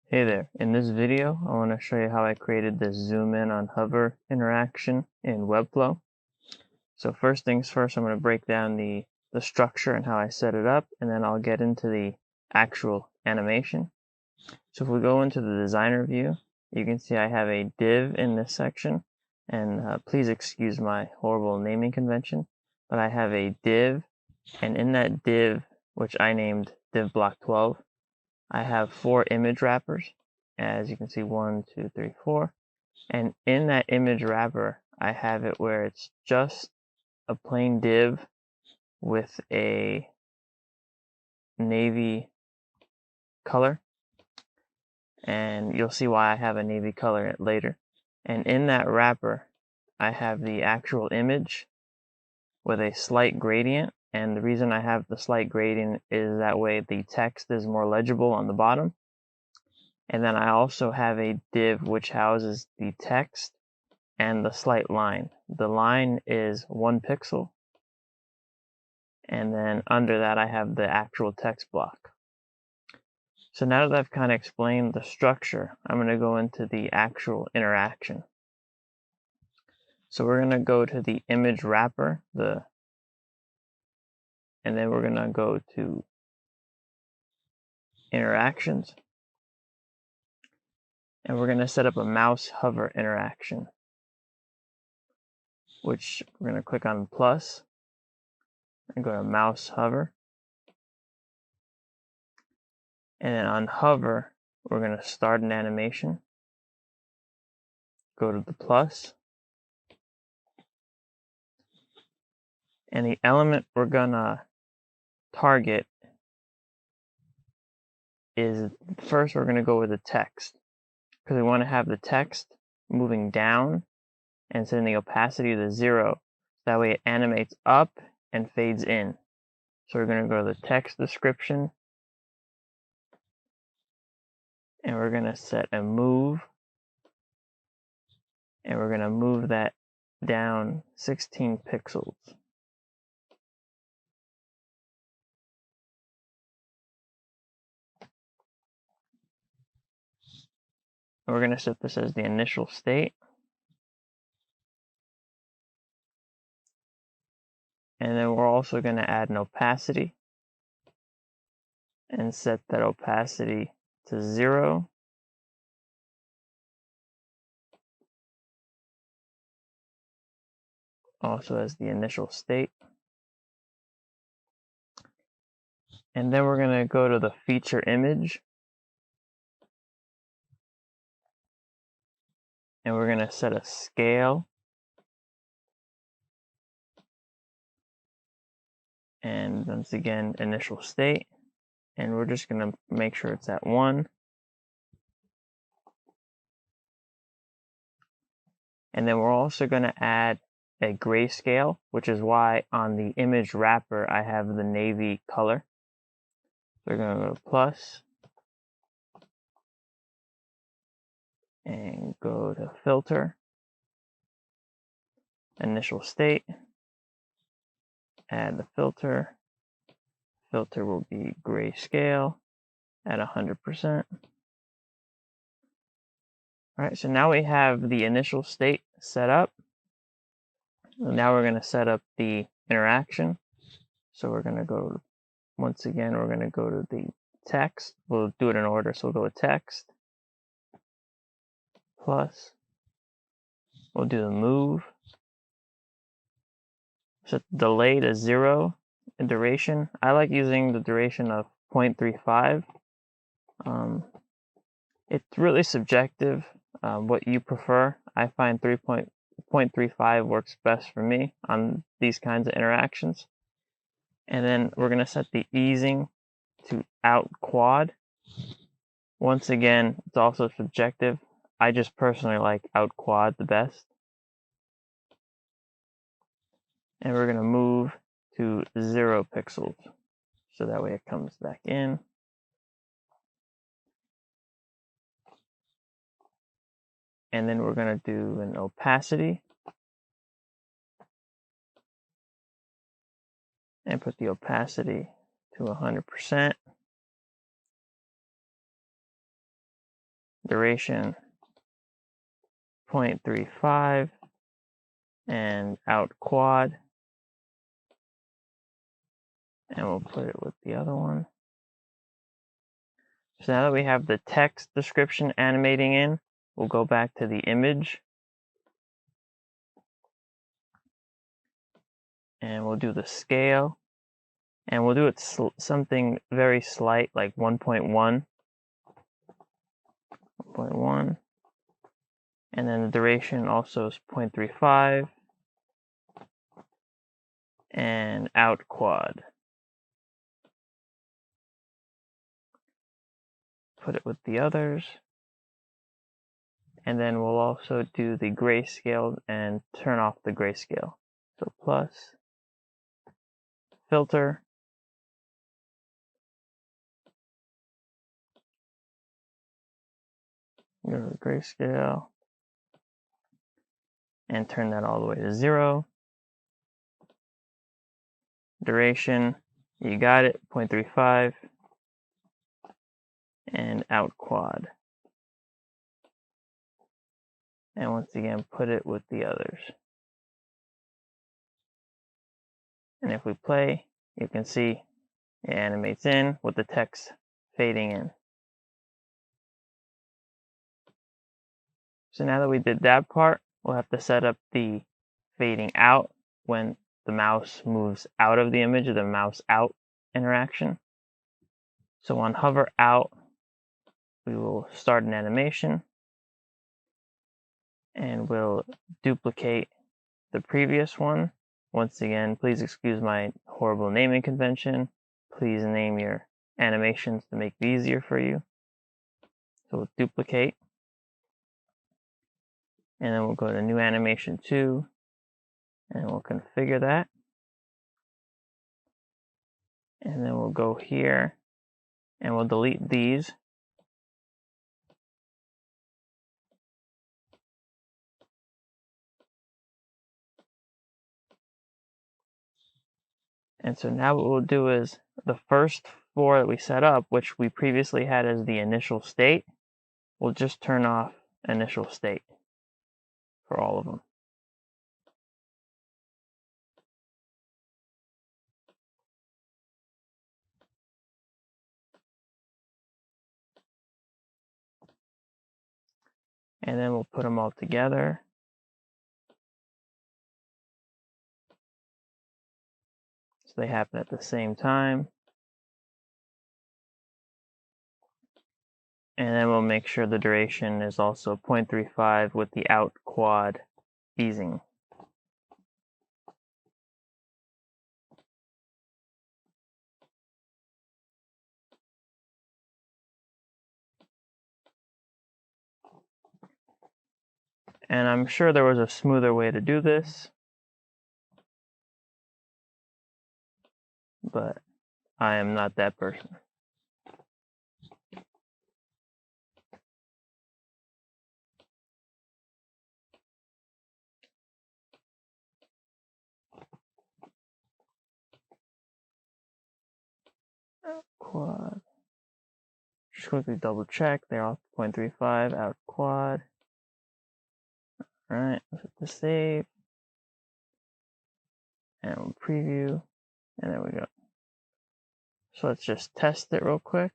Hey there, in this video I want to show you how I created this zoom in on hover interaction in Webflow. So first things first, I'm going to break down the structure and how I set it up, and then I'll get into the actual animation. So if we go into the designer view, you can see I have a div in this section, and please excuse my horrible naming convention, but I have a div, and in that div, which I named div block 12, I have 4 image wrappers. As you can see, 1, 2, 3, 4. And in that image wrapper, I have it where it's just a plain div with a navy color. And you'll see why I have a navy color later. And in that wrapper, I have the actual image with a slight gradient. And the reason I have the slight gradient is that way the text is more legible on the bottom. And then I also have a div which houses the text and the slight line. The line is 1 pixel. And then under that, I have the actual text block. So now that I've kind of explained the structure, I'm going to go into the actual interaction. So we're going to go to the image wrapper, and then we're going to go to interactions. And we're going to set up a mouse hover interaction, which we're going to click on plus and go to mouse hover. And then on hover, we're going to start an animation. Go to the plus. And the element we're going to target is, first we're going to go with the text, because we want to have the text moving down and setting the opacity to 0. That way it animates up and fades in. So we're going to go to the text description, and we're going to set a move, and we're going to move that down 16 pixels. And we're going to set this as the initial state. And then we're also going to add an opacity and set that opacity to 0. Also as the initial state. And then we're going to go to the feature image. And we're going to set a scale. And once again, initial state. And we're just going to make sure it's at 1. And then we're also going to add a grayscale, which is why on the image wrapper I have the navy color. We're going to go to plus and go to filter, initial state, add the filter. Filter will be grayscale at 100%. All right, so now we have the initial state set up. Now we're going to set up the interaction. So we're going to go, once again, we're going to go to the text. We'll do it in order, so we'll go with text, plus, we'll do the move, set the delay to 0, and duration. I like using the duration of 0.35. It's really subjective what you prefer. I find 0.35 works best for me on these kinds of interactions. And then we're going to set the easing to out quad. Once again, it's also subjective. I just personally like out quad the best. And we're going to move to 0 pixels. So that way it comes back in. And then we're going to do an opacity. And put the opacity to 100%. duration 0.35, and out quad. And we'll put it with the other one. So now that we have the text description animating in, we'll go back to the image. And we'll do the scale. And we'll do it something very slight, like 1.1. 1.1. And then the duration also is 0.35. And out quad. Put it with the others. And then we'll also do the grayscale and turn off the grayscale. So plus, filter, go to the grayscale, and turn that all the way to 0. Duration, you got it, 0.35, and out quad. And once again, put it with the others. And if we play, you can see it animates in with the text fading in. So now that we did that part, we'll have to set up the fading out when the mouse moves out of the image, or the mouse out interaction. So on hover out, we will start an animation, and we'll duplicate the previous one. Once again, please excuse my horrible naming convention. Please name your animations to make it easier for you. So we'll duplicate. And then we'll go to new animation 2. And we'll configure that. And then we'll go here. And we'll delete these. And so now what we'll do is the first 4 that we set up, which we previously had as the initial state, we'll just turn off initial state for all of them. And then we'll put them all together. So they happen at the same time. And then we'll make sure the duration is also 0.35 with the out quad easing. And I'm sure there was a smoother way to do this, but I am not that person. Quad. Just quickly double check. They're all 0.35 out quad. Alright, let's hit the save. And we'll preview. And there we go. So let's just test it real quick.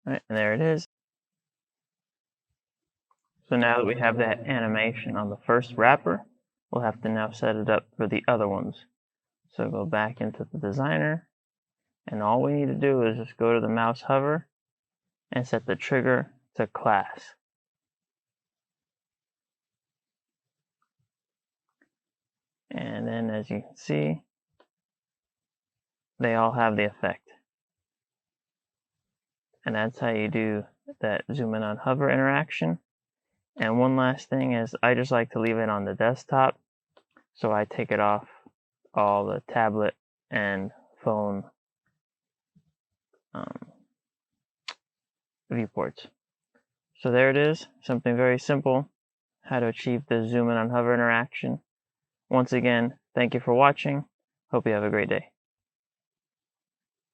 Alright, and there it is. So now that we have that animation on the first wrapper, we'll have to now set it up for the other ones. So go back into the designer, and all we need to do is just go to the mouse hover and set the trigger to class. And then as you can see, they all have the effect. And that's how you do that zoom in on hover interaction. And one last thing is I just like to leave it on the desktop, so I take it off all the tablet and phone viewports. So there it is, something very simple, how to achieve the zoom in on hover interaction. Once again, thank you for watching. Hope you have a great day.